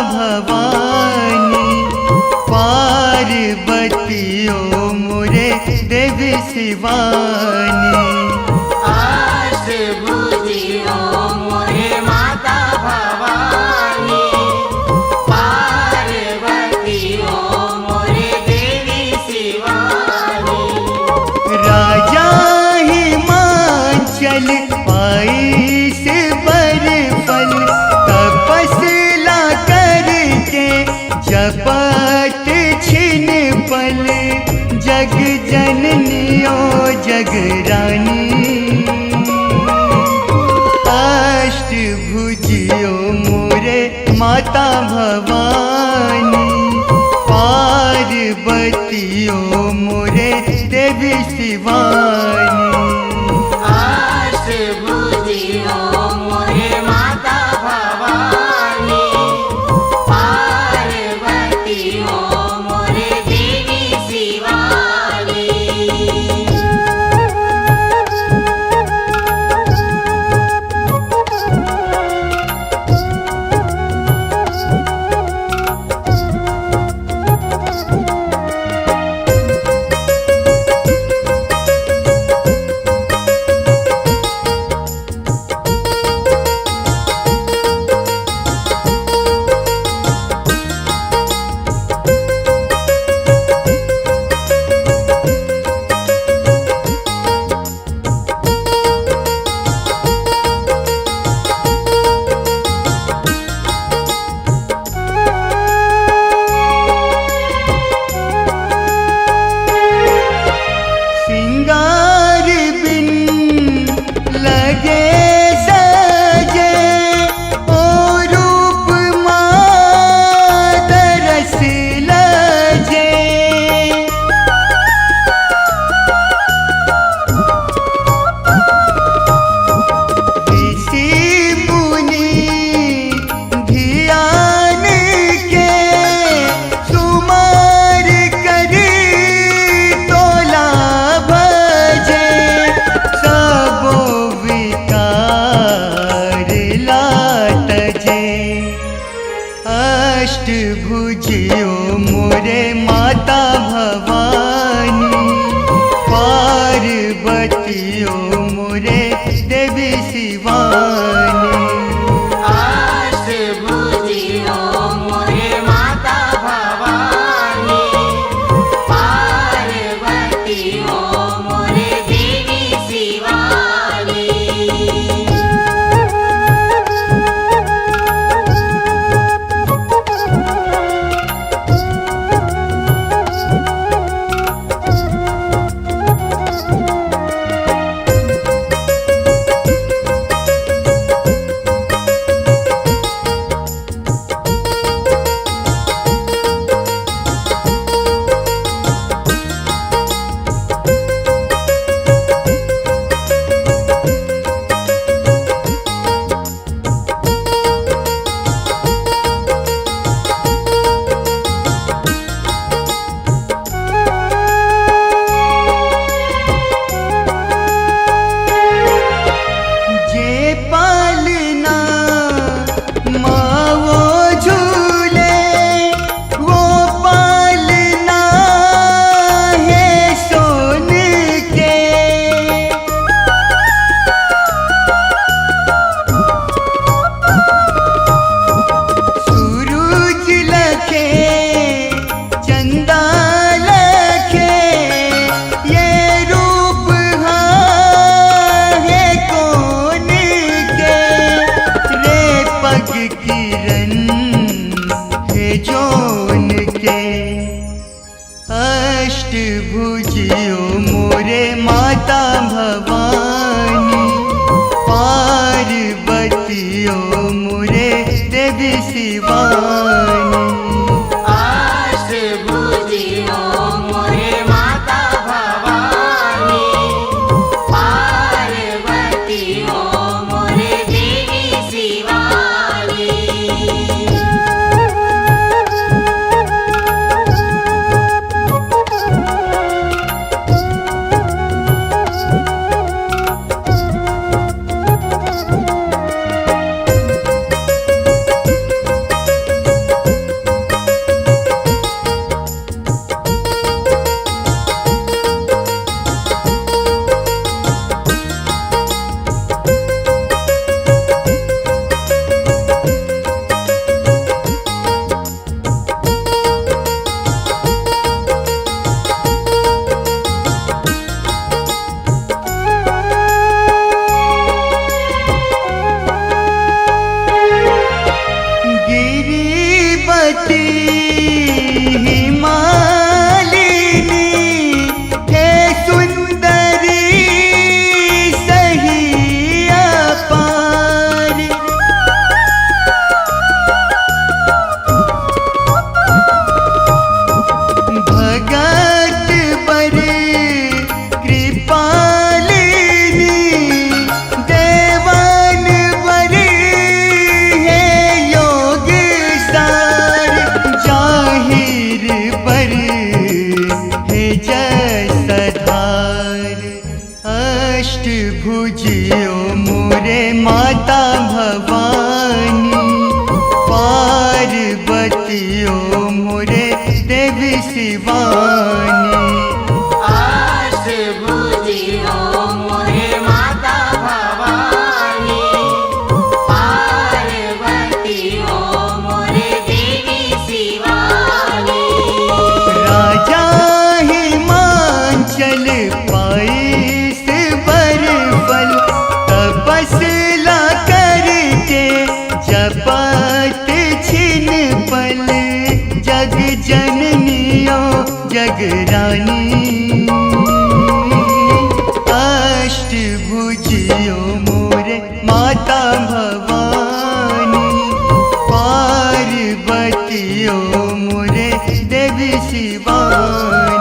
भवानी, पार्वती ओ मोरे देवी शिवानी। अष्टभुजी ओ मोरे माता भवानी, पार्वती ओ मोरे देवी शिवानी। राजा हिमांचल पाईस बरफल, तपस्या करके जपत छिन पल, जग जननी ओ जगरानी। अष्टभुजी ओ मोरे माता भवानी, पार्वती ओ मोरे देवी शिवानी। अष्टभुजी ओ मोरे माता भवानी, पार्वती ओ मोरे देवी शिवानी। सिंगार बिन लगे सजे, ओ रूप मात रस लजे। ऋषि मुनि ध्यान के सुमार करी तोला भजे, सबो विकार लातजे। अष्टभुजी ओ मोरे माता भवानी, पार्वती ओ मोरे देवी शिवानी। अष्टभुजी ओ मोरे माता भवानी, पार्वती ओ मोरे देवी शिवानी। जे पालना माँ वो झूले, वो पालना है सोन के। सूरज लखे चंदा लखे, ये रूप हाँ है कौन के। रे पग किरण है जोन के। अष्टभुजी ओ मोरे माता भवानी, पार्वती ओ मोरे देवी शिवानी। अष्टभुजी ओ मोरे माता भवानी, पार्वती ओ मोरे देवी शिवानी। पार्वती हिमालिनी हे सुंदरी सही अपार। भगत पर कृपालिनी देवन पर है योग सार। जाहिर पर है जसधार। अष्टभुजियो मोरे माता भवानी। पार्वतियो मोरे देवी शिवानी। अष्टभुजियो मोरे माता भवानी। पार्वतियो मोरे देवी शिवानी। राजा हिमांचल पाइस बरफल तपस्या करके जपत छिन पल। जग जननियो जगरानी। अष्टभुजियो मोरे माता भवानी। पार्वतियो मोरे देवी शिवानी।